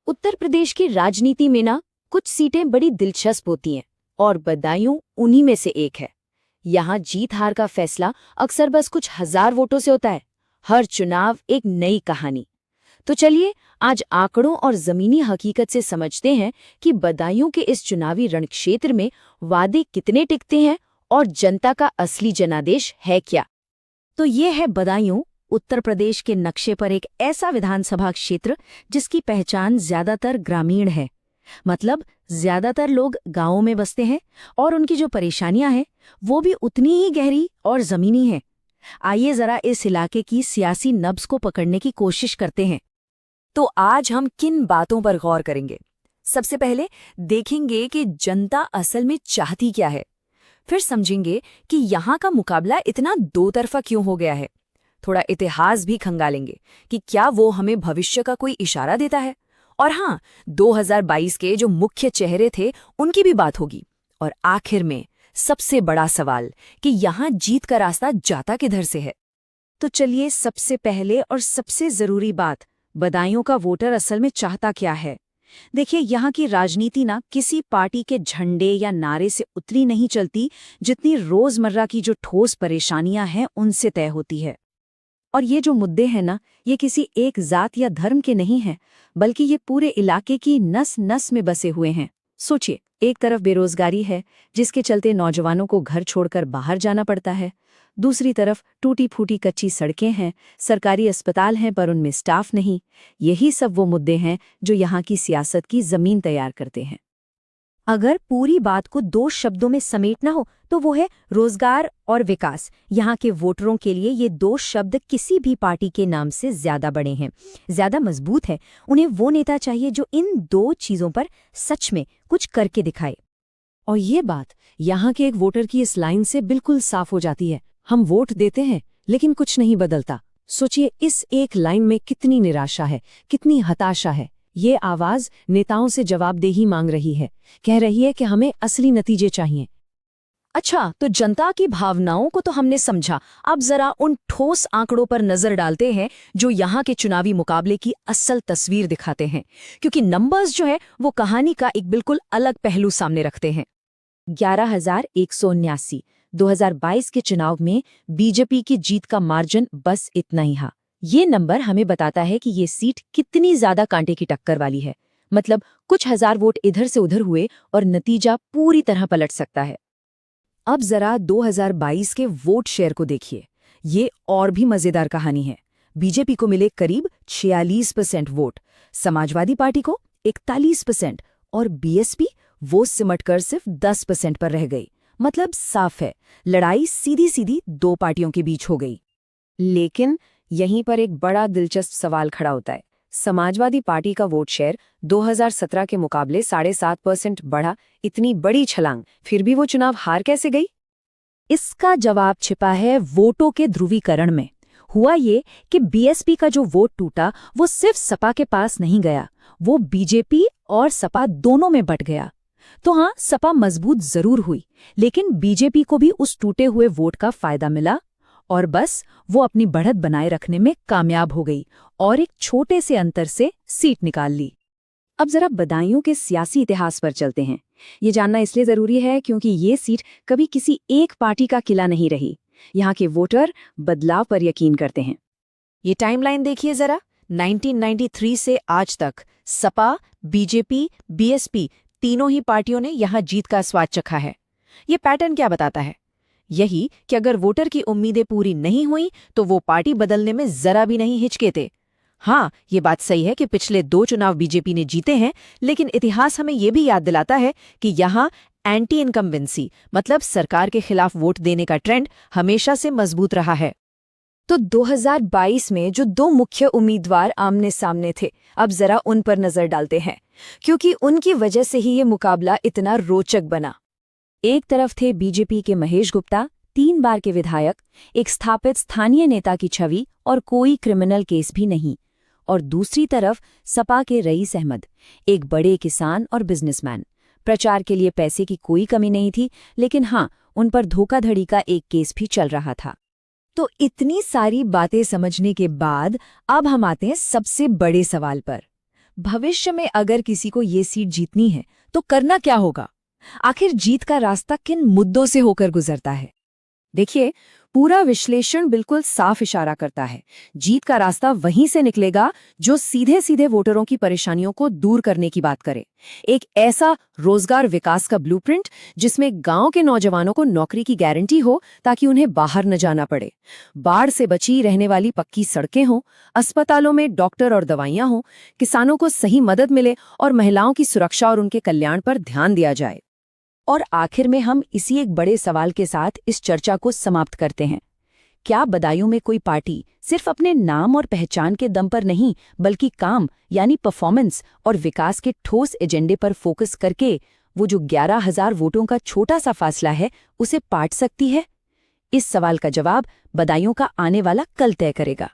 उत्तर प्रदेश की राजनीति में ना कुछ सीटें बड़ी दिलचस्प होती हैं और बदायूं उन्हीं में से एक है। यहाँ जीत हार का फैसला अक्सर बस कुछ हजार वोटों से होता है। हर चुनाव एक नई कहानी। तो चलिए आज आंकड़ों और जमीनी हकीकत से समझते हैं कि बदायूं के इस चुनावी रणक्षेत्र में वादे कितने टिकते हैं और जनता का असली जनादेश है क्या। तो ये है बदायूं, उत्तर प्रदेश के नक्शे पर एक ऐसा विधानसभा क्षेत्र जिसकी पहचान ज्यादातर ग्रामीण है। मतलब ज्यादातर लोग गांवों में बसते हैं और उनकी जो परेशानियां हैं वो भी उतनी ही गहरी और जमीनी हैं। आइए जरा इस इलाके की सियासी नब्ज को पकड़ने की कोशिश करते हैं। तो आज हम किन बातों पर गौर करेंगे? सबसे पहले देखेंगे कि जनता असल में चाहती क्या है। फिर समझेंगे कि यहाँ का मुकाबला इतना दो तरफा क्यों हो गया है। थोड़ा इतिहास भी खंगालेंगे कि क्या वो हमें भविष्य का कोई इशारा देता है। और हाँ, 2022 के जो मुख्य चेहरे थे उनकी भी बात होगी। और आखिर में सबसे बड़ा सवाल कि यहाँ जीत का रास्ता जाता किधर से है। तो चलिए सबसे पहले और सबसे जरूरी बात, बदायूं का वोटर असल में चाहता क्या है। देखिए, यहाँ की राजनीति ना किसी पार्टी के झंडे या नारे से उतनी नहीं चलती जितनी रोजमर्रा की जो ठोस परेशानियां हैं उनसे तय होती है। और ये जो मुद्दे हैं ना, ये किसी एक जात या धर्म के नहीं हैं, बल्कि ये पूरे इलाके की नस नस में बसे हुए हैं। सोचिए, एक तरफ बेरोजगारी है जिसके चलते नौजवानों को घर छोड़कर बाहर जाना पड़ता है। दूसरी तरफ टूटी फूटी कच्ची सड़कें हैं, सरकारी अस्पताल हैं पर उनमें स्टाफ नहीं। यही सब वो मुद्दे हैं जो यहाँ की सियासत की जमीन तैयार करते हैं। अगर पूरी बात को दो शब्दों में समेटना हो तो वो है रोजगार और विकास। यहाँ के वोटरों के लिए ये दो शब्द किसी भी पार्टी के नाम से ज्यादा बड़े हैं, ज्यादा मजबूत है। उन्हें वो नेता चाहिए जो इन दो चीजों पर सच में कुछ करके दिखाए। और ये बात यहाँ के एक वोटर की इस लाइन से बिल्कुल साफ हो जाती है। हम वोट देते हैं लेकिन कुछ नहीं बदलता। सोचिए, इस एक लाइन में कितनी निराशा है, कितनी हताशा है। ये आवाज नेताओं से जवाबदेही मांग रही है, कह रही है कि हमें असली नतीजे चाहिए। अच्छा, तो जनता की भावनाओं को तो हमने समझा। अब जरा उन ठोस आंकड़ों पर नजर डालते हैं जो यहाँ के चुनावी मुकाबले की असल तस्वीर दिखाते हैं, क्योंकि नंबर्स जो है वो कहानी का एक बिल्कुल अलग पहलू सामने रखते हैं। 11,179 2022 के चुनाव में बीजेपी की जीत का मार्जिन बस इतना ही था। ये नंबर हमें बताता है कि ये सीट कितनी ज्यादा कांटे की टक्कर वाली है। मतलब कुछ हजार वोट इधर से उधर हुए और नतीजा पूरी तरह पलट सकता है। अब जरा 2022 के वोट शेयर को देखिए। ये और भी मजेदार कहानी है। बीजेपी को मिले करीब 46% वोट, समाजवादी पार्टी को 41% और बीएसपी वो सिमटकर सिर्फ 10% पर रह गई। मतलब साफ है, लड़ाई सीधी सीधी दो पार्टियों के बीच हो गई। लेकिन यहीं पर एक बड़ा दिलचस्प सवाल खड़ा होता है। समाजवादी पार्टी का वोट शेयर 2017 के मुकाबले 7.5% बढ़ा। इतनी बड़ी छलांग, फिर भी वो चुनाव हार कैसे गई? इसका जवाब छिपा है वोटों के ध्रुवीकरण में। हुआ ये कि बीएसपी का जो वोट टूटा वो सिर्फ सपा के पास नहीं गया, वो बीजेपी और सपा दोनों में बट गया। तो हाँ, सपा मजबूत जरूर हुई, लेकिन बीजेपी को भी उस टूटे हुए वोट का फायदा मिला और बस वो अपनी बढ़त बनाए रखने में कामयाब हो गई और एक छोटे से अंतर से सीट निकाल ली। अब जरा बदायूं के सियासी इतिहास पर चलते हैं। ये जानना इसलिए जरूरी है क्योंकि ये सीट कभी किसी एक पार्टी का किला नहीं रही। यहाँ के वोटर बदलाव पर यकीन करते हैं। ये टाइमलाइन देखिए जरा। 1993 से आज तक सपा, बीजेपी, बीएसपी तीनों ही पार्टियों ने यहाँ जीत का स्वाद चखा है। ये पैटर्न क्या बताता है? यही कि अगर वोटर की उम्मीदें पूरी नहीं हुई तो वो पार्टी बदलने में जरा भी नहीं हिचकेते। हाँ, ये बात सही है कि पिछले 2 चुनाव बीजेपी ने जीते हैं, लेकिन इतिहास हमें ये भी याद दिलाता है कि यहाँ एंटी इनकम्बेंसी मतलब सरकार के खिलाफ वोट देने का ट्रेंड हमेशा से मजबूत रहा है। तो 2022 में जो 2 मुख्य उम्मीदवार आमने सामने थे, अब जरा उन पर नजर डालते हैं, क्योंकि उनकी वजह से ही ये मुकाबला इतना रोचक बना। एक तरफ थे बीजेपी के महेश गुप्ता, 3 बार के विधायक, एक स्थापित स्थानीय नेता की छवि और कोई क्रिमिनल केस भी नहीं। और दूसरी तरफ सपा के रईस अहमद, एक बड़े किसान और बिजनेसमैन। प्रचार के लिए पैसे की कोई कमी नहीं थी, लेकिन हाँ, उन पर धोखाधड़ी का एक केस भी चल रहा था। तो इतनी सारी बातें समझने के बाद अब हम आते हैं सबसे बड़े सवाल पर। भविष्य में अगर किसी को ये सीट जीतनी है तो करना क्या होगा? आखिर जीत का रास्ता किन मुद्दों से होकर गुजरता है? देखिए, पूरा विश्लेषण बिल्कुल साफ इशारा करता है। जीत का रास्ता वहीं से निकलेगा जो सीधे सीधे वोटरों की परेशानियों को दूर करने की बात करे। एक ऐसा रोजगार विकास का ब्लूप्रिंट जिसमें गांव के नौजवानों को नौकरी की गारंटी हो ताकि उन्हें बाहर न जाना पड़े, बाढ़ से बची रहने वाली पक्की सड़कें हों, अस्पतालों में डॉक्टर और दवाइयां हों, किसानों को सही मदद मिले और महिलाओं की सुरक्षा और उनके कल्याण पर ध्यान दिया जाए। और आखिर में हम इसी एक बड़े सवाल के साथ इस चर्चा को समाप्त करते हैं। क्या बदायूं में कोई पार्टी सिर्फ अपने नाम और पहचान के दम पर नहीं, बल्कि काम यानी परफॉर्मेंस और विकास के ठोस एजेंडे पर फोकस करके वो जो 11,000 वोटों का छोटा सा फासला है उसे पाट सकती है? इस सवाल का जवाब बदायूं का आने वाला कल तय करेगा।